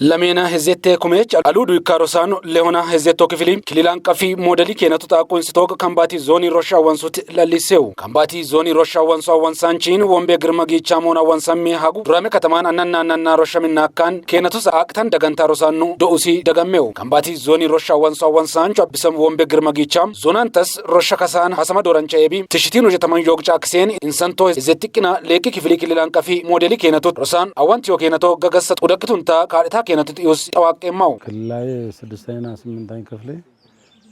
Lamena hezette kumech aludu ikarosano leona hezetto kifili kililan kafi modeli kenatu taaqo insitoga kambati zoni rosha wansut laliseu kambati zoni rosha wanso wansanchin wombe girmagi chamona wansamme hagu durame kataman ananna rosha minnakan kenatu saaqtan daganta rosanu dousi dagammeu kambati zoni rosha wanso wansancho abisam wombe girmagi cham zonantas rosha kasan hasama dorancha ebi tishitinu jetaman yogcha aksen insanto hezettikina leki kifili kililan kafi modeli kenatu rosan awantio kenato gagasat udaktunta kaadita كانت يوس تواقع ماو كلاي سدستينا سمنتين كفلي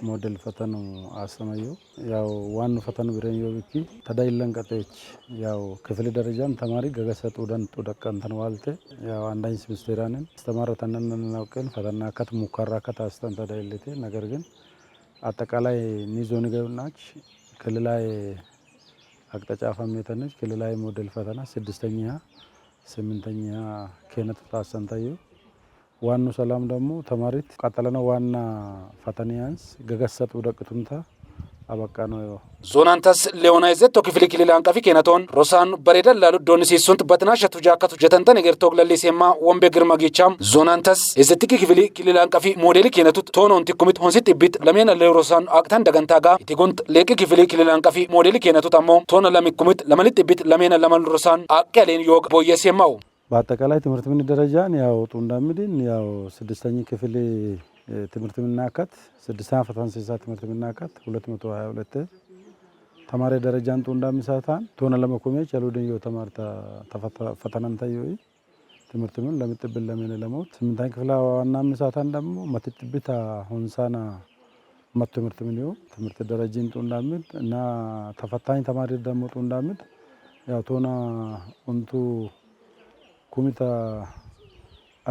موديل فتنو عاصميو ياو وان فتنو برينيو بكي تدايلن قطيچ ياو كفلي درجان تماري غغسط ودن تودكن تنوالته ياو عندن سمستيرانن استمرتنن نوكن فتنا كت مكرر كت استن تدايلته ነገር ግን አጠቃላይ ኒዞን ገውናች ክልላይ አቅጣጫ ፈመተነች ክልላይ ሞዴል ፈተና ስድስተኛ ስምንተኛ ከነት ታሰንታዩ ዋኑ ሰላም ደግሞ ተማሪት ቀጠለና ዋና ፈተናያንስ ገገሰጥ ወደቅቱንታ አበቃ ነው ዞናንታስ ሌኦናይዘት ቶክፍሊ ክሊላን ቀፊ ከነቶን ሮሳን በሬደል ላሉ ዶንሲሱንት በትናሸቱ ጃከቱ ጀተንተ ነገር ቶግለሊሴማ ወምቤ ግርማጊቻም ዞናንታስ እዘትኪ ክፍሊ ክሊላን ቀፊ ሞዴል ከነቱት ቶኖን ቲኩሚት ሆንሲት ቢት ለሜና ለሮሳን አቅታን ደገንታጋ ኢቲጎንት ሌቂ ክፍሊ ክሊላን ቀፊ ሞዴል ከነቱት አሞ ቶኖ ለሚኩሚት ለመልት ቢት ለሜና ለመልሮሳን አቀሌን ዮግ ቦየሴማው በአጠቃላይ ትምህርት ምን ደረጃን ያወጡ እንደምድን ያው ስድስተኛ ክፍል ትምህርት ምናካት ስድስተኛ ፈተና ሲሳ ትምህርት ምናካት 222 ተማሪ ደረጃን ጡ እንደምሳታን ቶና ለመኮሚያች ያሉደን ይው ተማርታ ፈተናን ታየው ትምህርት ምን ለምጥብል ለምን ለሞት ስምንተኛ ክፍል ዋና ምሳታን ደግሞ መጥጥብታ ሆንሳና ትምህርት ምን ይው ትምህርት ደረጃን ጡ እንደምድ እና ተፈታኝ ተማሪ ደግሞ ጡ እንደምድ ያው ቶና እንቱ ኩሚታ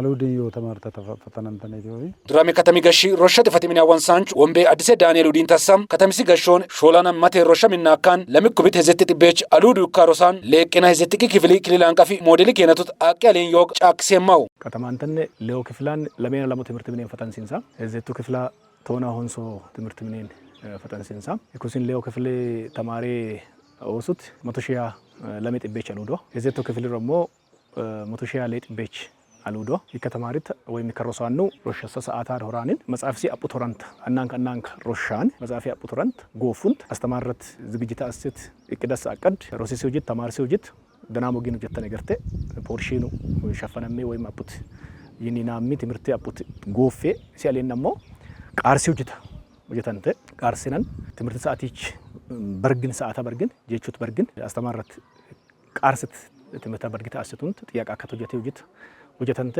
አሉዲዮ ተማርታ ተፈተናንተነ ይoi ድራሜ ከተሚ ገሺ ሮሸት ፈቲሚና ወንሳንች ወምቤ አዲስ ዳንኤል ኡዲን ተሰም ከተሚሲ ገሾን ሾላና ማቴ ሮሸ ሚናካን ለምኩብት ህዘት ጥቤች አሉዱ ካሮሳን ለቄና ህዘት ክፍሊ ክሊላን ቀፊ ሞዴል ከነቱት አቀሌን ዮግ ጫክሴማው ከተማንተነ ሌኦ ክፍላን ለሜና ለሞ ትምህርት ምን ፈተን ሲንሳ ህዘቱ ክፍላ ቶና ሆንሶ ትምህርት ምን ፈተን ሲንሳ ኢኩሲን ሌኦ ክፍል ተማሪ ወሱት 100 ሺያ ለምጥቤች አሉዶ ህዘቱ ክፍል ረሞ 100 ሺያ ለጥቤች አሉዶ ይከተማሪት ወይ ሚከሮሳኑ ሮሸሰ ሰዓታት ሆራንን መጻፍሲ አቁቶራንት አናንክ ሮሻን መጻፊ አቁቶራንት ጎፉንት አስተማረት ዝግጅታ አስት እቅደስ አቀድ ሮሲሲውጅት ተማርሲውጅት ደናሞጊኑ ጀተ ነገርተ ፖርሺኑ ሸፈነሜ ወይ አቁት ይኒናሚ ትምርት አቁት ጎፌ ሲያሌነሞ ቃርሲውጅታ ወጀተንተ ቃርሲነን ትምርት ሰዓቲች በርግን ሰዓታ በርግን ጀቹት በርግን አስተማረት ቃርስት ትምርት በርግታ አስቱንት ጥያቃ ከተጀቴውጅት ወጀተንተ